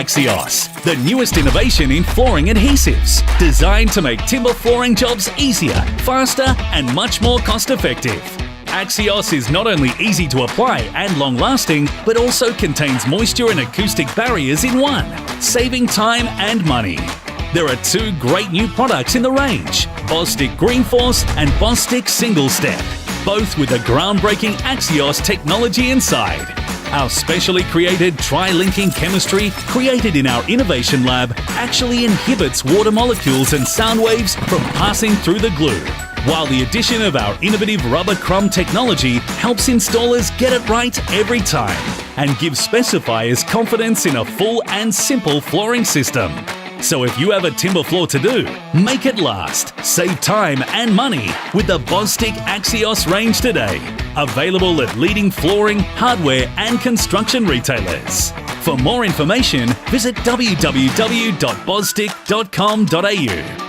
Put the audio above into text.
Axios, the newest innovation in flooring adhesives, designed to make timber flooring jobs easier, faster, and much more cost-effective. Axios is not only easy to apply and long-lasting, but also contains moisture and acoustic barriers in one, saving time and money. There are two great new products in the range, Bostik Green Force and Bostik Single Step, both with the groundbreaking Axios technology inside. Our specially created tri-linking chemistry, created in our innovation lab, actually inhibits water molecules and sound waves from passing through the glue, while the addition of our innovative rubber crumb technology helps installers get it right every time and gives specifiers confidence in a full and simple flooring system. So if you have a timber floor to do, make it last, save time and money with the Bostik Axios range today. Available at leading flooring, hardware and construction retailers. For more information, visit www.bostik.com.au.